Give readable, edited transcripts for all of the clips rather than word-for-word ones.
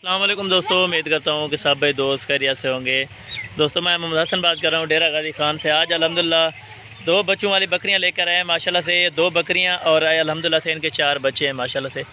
अस्सलाम वालेकुम दोस्तों, उम्मीद करता हूँ कि सब भाई दोस्त खैरियत से होंगे। दोस्तों मैं मोहम्मद हसन बात कर रहा हूँ डेरा गाजी खान से। आज अल्हम्दुलिल्लाह दो बच्चों वाली बकरियाँ लेकर आए माशाल्लाह से। दो बकरियाँ और आए अल्हम्दुलिल्लाह से इनके 4 बच्चे हैं माशाल्लाह से।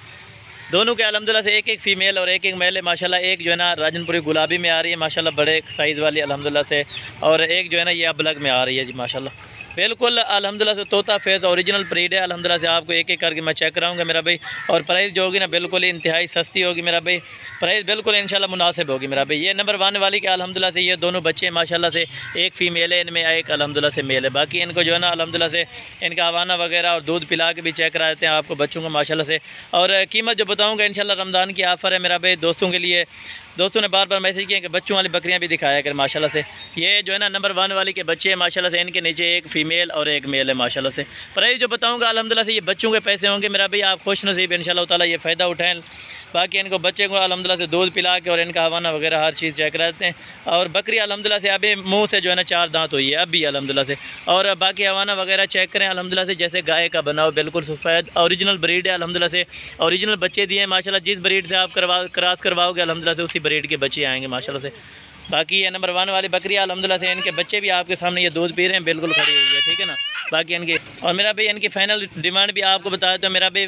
दोनों के अल्हम्दुलिल्लाह से एक फीमेल और एक मेल है माशाल्लाह। एक जो है ना राजनपुरी गुलाबी में आ रही है माशाल्लाह, बड़े साइज़ वाली अल्हम्दुलिल्लाह से। और एक जो है ना ये अबलग में आ रही है जी माशाल्लाह। बिल्कुल अल्हम्दुलिल्लाह से तोता फेज़ ओरिजिनल ब्रीड है अल्हम्दुलिल्लाह से। आपको एक एक करके मैं चेक कराऊंगा मेरा भाई। और प्राइस जो होगी ना बिल्कुल इंतहाई सस्ती होगी मेरा भाई। प्राइस बिल्कुल इंशाल्लाह मुनासिब होगी मेरा भाई। ये नंबर 1 वाली के अल्हम्दुलिल्लाह से ये दोनों बच्चे हैं माशाल्लाह से। एक फ़ीमेल है इनमें, एक अल्हम्दुलिल्लाह से मेल है। बाकी इनको जो है ना अल्हम्दुलिल्लाह से इनका हवाना वगैरह और दूध पिला के भी चेक करा देते हैं आपको बच्चों को माशाल्लाह से। और कीमत जो बताऊँगा इंशाल्लाह रमज़ान की ऑफ़र है मेरा भाई दोस्तों के लिए। दोस्तों ने बार बार मैसेज किया कि बच्चों वाली बकरियां भी दिखाया कर माशाल्लाह से। ये जो है ना नंबर 1 वाली के बच्चे हैं माशाल्लाह से। इनके नीचे एक फ़ीमेल और एक मेल है माशाल्लाह से। प्राइस जो बताऊंगा अल्हम्दुलिल्लाह से ये बच्चों के पैसे होंगे मेरा भाई। आप खुश नसीब इंशाल्लाह ताला ये फ़ायदा उठाएं। बाकी इनको बच्चे को अल्हम्दुलिल्लाह से दूध पिला के और इनका हवाना वगैरह हर चीज़ चेक कराते हैं। और बकरी अल्हम्दुलिल्लाह से अभी मुँह से जो है ना 4 दांत हुई है अभी अल्हम्दुलिल्लाह से। और बाकी हवाना वगैरह चेक करें अल्हम्दुलिल्लाह से, जैसे गाय का बना हो बिल्कुल सफ़ेद ओरिजिनल ब्रीड है अल्हम्दुलिल्लाह से। ओरिजिनल बच्चे दिए माशाल्लाह। जिस ब्रीड से आप क्रॉस करवाओगे अल्हम्दुलिल्लाह से उसी ब्रीड के बच्चे आएंगे माशाल्लाह से। बाकी ये नंबर 1 वाली बकरी अल्हम्दुलिल्लाह से इनके बच्चे भी आपके सामने ये दूध पी रहे हैं, बिल्कुल खड़ी हुई है, ठीक है ना। बाकी इनकी और मेरा भाई इनकी फाइनल डिमांड भी आपको बता देता हूँ मेरा भाई।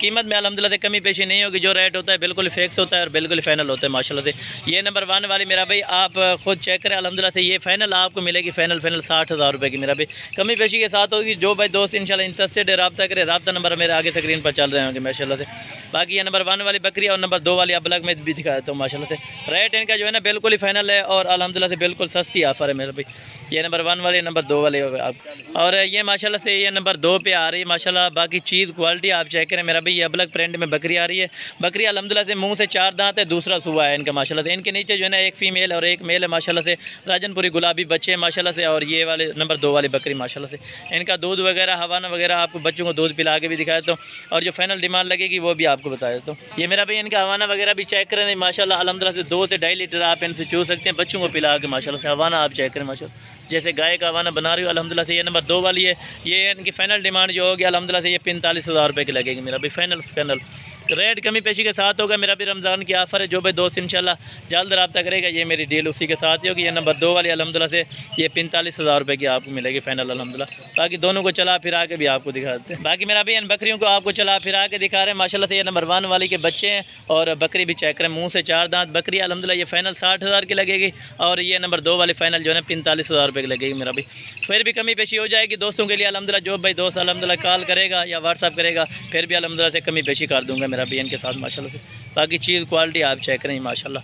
कीमत में अल्हम्दुलिल्लाह से कमी पेशी नहीं होगी। जो रेट होता है बिल्कुल फिक्स होता है और बिल्कुल फाइनल होता है माशाल्लाह से। ये नंबर 1 वाली मेरा भाई आप खुद चेक करें अल्हम्दुलिल्लाह से। ये फाइनल आपको मिलेगी फाइनल 60,000 रुपये की मेरा भाई। कमी पेशी के साथ होगी। जो भाई दोस्त इंशाल्लाह इंटरेस्टेड है रब्ता करे। रब्ता नंबर मेरे आगे स्क्रीन पर चल रहे होंगे माशाल्लाह से। बाकी ये नंबर 1 वाली बकरी और नंबर 2 वाली अबलग में भी दिखा देता हूँ माशाल्लाह से। रेट इनका जो है ना बिल्कुल ही फाइनल है और अल्हम्दुलिल्लाह से बिल्कुल सस्ती ऑफर है मेरे भाई। ये नंबर 1 वाले नंबर 2 वाले आप। और ये माशाल्लाह से ये नंबर 2 पे आ रही है माशाल्लाह। बाकी चीज़ क्वालिटी आप चेक करें मेरा भाई। ये अबलग प्रिंट में बकरी आ रही है। बकरी अल्हम्दुलिल्लाह से मुंह से 4 दांत है, दूसरा सुबह है इनका माशाल्लाह से। इनके नीचे जो है ना एक फीमेल और एक मेल है माशाल्लाह से। राजनपुरी गुलाबी बच्चे हैं माशाल्लाह से। और ये वाले नंबर 2 वाली बकरी माशाल्लाह से। इनका दूध वगैरह हवाना वगैरह आपको बच्चों को दूध पिला के भी दिखाया तो। और जो फाइनल डिमांड लगेगी वो भी आपको बता देता हूँ। ये मेरा भाई इनका हवाना वगैरह भी चेक करें माशाल्लाह। अल्हम्दुलिल्लाह से 2 से 2.5 लीटर आप इनसे चू सकते हैं बच्चों को पिला के माशाल्लाह से। हवाना आप चेक करें माशाल्लाह, जैसे गाय का हवाना बना रही हो अल्हम्दुलिल्लाह से। ये नंबर 2 वाली है। ये इनकी फाइनल डिमांड जो होगी अल्हम्दुलिल्लाह से ये 45,000 रुपये की लगेगी मेरा भाई। फाइनल रेट कमी पेशी के साथ होगा मेरा भी। रमज़ान की ऑफ़र है। जो भाई दोस्त इंशाल्लाह जल्द रब्ता करेगा ये मेरी डील उसी के साथ ही होगी। ये नंबर 2 वाली अल्हम्दुलिल्लाह से ये 45,000 रुपये की आपको मिलेगी फाइनल अल्हम्दुलिल्लाह। बाकी दोनों को चला फिरा के भी आपको दिखा देते हैं। बाकी मेरा भी इन बकरियों को आपको चला फिरा के दिखा रहे हैं माशाल्लाह से। ये नंबर 1 वाली के बच्चे हैं और बकरी भी चेक करें मुँह से 4 दांत बकरी अल्हम्दुलिल्लाह। ये फाइनल 60,000 की लगेगी। और ये नंबर 2 वाली फाइनल जो है ना 45,000 रुपये की लगेगी मेरा भी। फिर भी कमी पेशी हो जाएगी दोस्तों के लिए अल्हम्दुलिल्लाह। जो भाई दोस्त अल्हम्दुलिल्लाह कॉल करेगा या व्हाट्सअप करेगा फिर भी अल्हम्दुलिल्लाह से कमी पेशी कर दूँगा मेरा भी इनके साथ माशाल्लाह से। बाकी चीज़ क्वालिटी आप चेक करें माशाल्लाह।